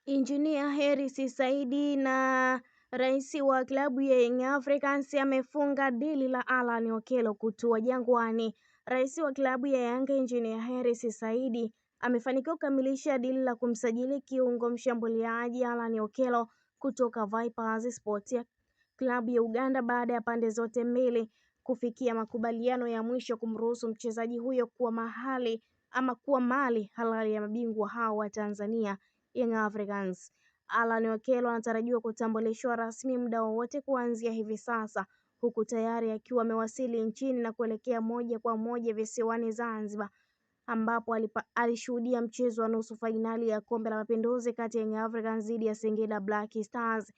Injinia Hersi Said na rais wa klabu ya Young Africans amefunga dili la Alan Okello kutua Jangwani. Rais wa klabu ya Yanga Injinia Hersi Said amefanikiwa kukamilisha dili la kumsajili kiungo mshambuliaji Alan Okello kutoka Vipers Sports ya klabu ya Uganda baada ya pande zote mbili kufikia makubaliano ya mwisho kumruhusu mchezaji huyo kuwa mali halali ya mabingwa hao wa Tanzania Young Africans. Alan Okello anatarajiwa kutambulishwa rasmi muda wowote kuanzia hivi sasa, huku tayari akiwa amewasili nchini na kuelekea moja kwa moja visiwani Zanzibar, ambapo alishuhudia mchezo wa nusu fainali ya Kombe la Mapinduzi kati ya Young Africans dhidi ya Singida Black Stars,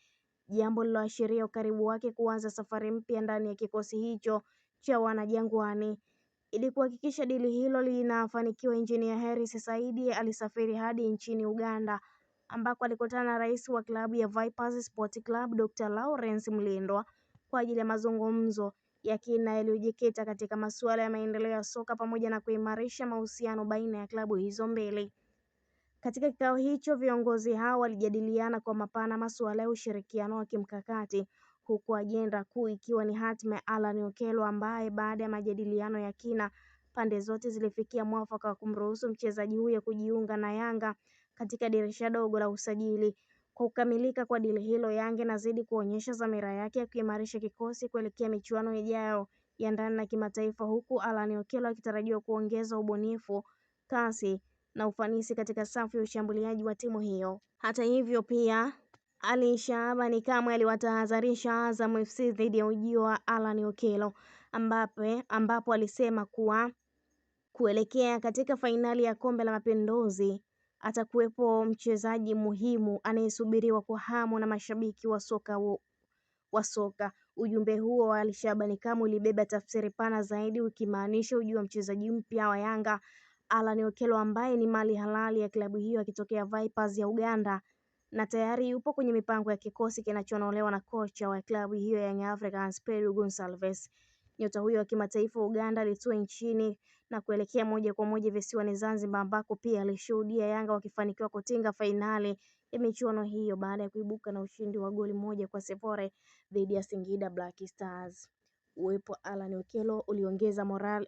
jambo liloashiria ukaribu wake kuanza safari mpya ndani ya kikosi hicho cha wanajangwani. Ili kuhakikisha dili hilo linafanikiwa, Injinia Hersi Said alisafiri hadi nchini Uganda ambako alikutana na rais wa klabu ya Vipers Sport Club Dr. Lawrence Mlindwa kwa ajili ya mazungumzo ya kina yaliyojikita katika masuala ya maendeleo ya soka pamoja na kuimarisha mahusiano baina ya klabu hizo mbili. Katika kikao hicho, viongozi hao walijadiliana kwa mapana masuala ya ushirikiano wa kimkakati, huku ajenda kuu ikiwa ni hatima ya Alan Okello ambaye baada ya majadiliano ya kina pande zote zilifikia mwafaka wa kumruhusu mchezaji huyo kujiunga na Yanga katika dirisha dogo la usajili. Kwa kukamilika kwa dili hilo, Yanga inazidi kuonyesha dhamira yake ya kuimarisha kikosi kuelekea michuano ijayo ya ndani na kimataifa, huku Alan Okello akitarajiwa kuongeza ubunifu, kasi na ufanisi katika safu ya ushambuliaji wa timu hiyo. Hata hivyo, pia Ali Shabani Kamwe aliwatahadharisha Azam FC dhidi ya ujio wa Alan Okello ambapo alisema kuwa kuelekea katika fainali ya Kombe la Mapinduzi atakuwepo mchezaji muhimu anayesubiriwa kwa hamu na mashabiki wa soka. Ujumbe huo wa Ali Shabani Kamwe ulibeba tafsiri pana zaidi, ukimaanisha ujio wa mchezaji mpya wa Yanga Alan Okello ambaye ni mali halali ya klabu hiyo akitokea Vipers ya Uganda na tayari yupo kwenye mipango ya kikosi kinachonolewa na kocha wa klabu hiyo ya Young Africans Pedro Gonçalves. Nyota huyo wa kimataifa wa Uganda alitua nchini na kuelekea moja kwa moja visiwani Zanzibar, ambako pia alishuhudia Yanga wakifanikiwa kutinga fainali ya michuano hiyo baada ya kuibuka na ushindi wa goli 1-0 dhidi ya Singida Black Stars. Uwepo Alan Okello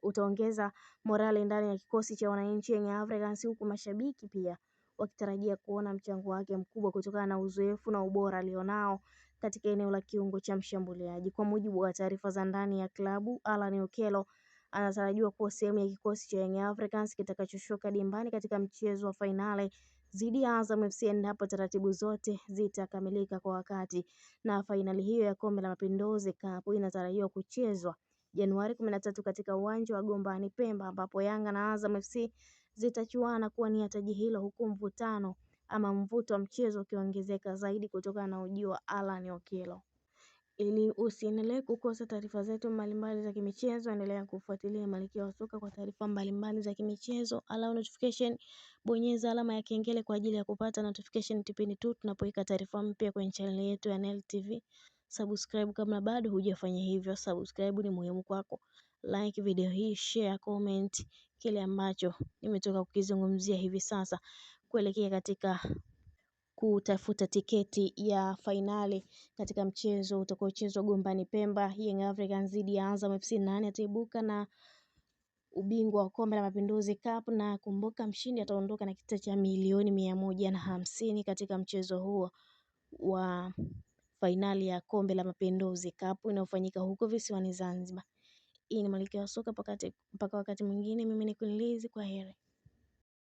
utaongeza morali ndani ya kikosi cha wananchi Young Africans, huku mashabiki pia wakitarajia kuona mchango wake mkubwa kutokana na uzoefu na ubora alionao katika eneo la kiungo cha mshambuliaji. Kwa mujibu wa taarifa za ndani ya klabu, Alan Okello anatarajiwa kuwa sehemu ya kikosi cha Young Africans kitakachoshuka dimbani katika mchezo wa fainali dhidi ya Azam FC endapo taratibu zote zitakamilika kwa wakati. Na fainali hiyo ya Kombe la Mapinduzi Cup inatarajiwa kuchezwa Januari 13 katika uwanja wa Gombani Pemba, ambapo Yanga na Azam FC zitachuana kuwania taji hilo, huku mvuto wa mchezo ukiongezeka zaidi kutokana na ujio wa Alan Okello. Ili usiendelee kukosa taarifa zetu mbalimbali za kimichezo, endelea kufuatilia Malkia wa Soka kwa taarifa mbalimbali za kimichezo. Allow notification, bonyeza alama ya kengele kwa ajili ya kupata notification pindi tu tunapoweka taarifa mpya kwenye channel yetu ya Nel TV. Subscribe kama bado hujafanya hivyo. Subscribe ni muhimu kwako. Like video hii, share, comment kile ambacho nimetoka kukizungumzia hivi sasa kuelekea katika kutafuta tiketi ya fainali katika mchezo utakaochezwa Gombani Pemba, Young Africans dhidi ya Azam FC. Nani ataibuka na ubingwa wa Kombe la Mapinduzi Cup? Na kumbuka, mshindi ataondoka na kitita cha milioni 150 katika mchezo huo wa fainali ya Kombe la Mapinduzi Cup inayofanyika huko visiwani Zanzibar. Hii ni Malkia wa Soka, mpaka wakati mwingine. Mimi ni Kunilizi, kwa heri.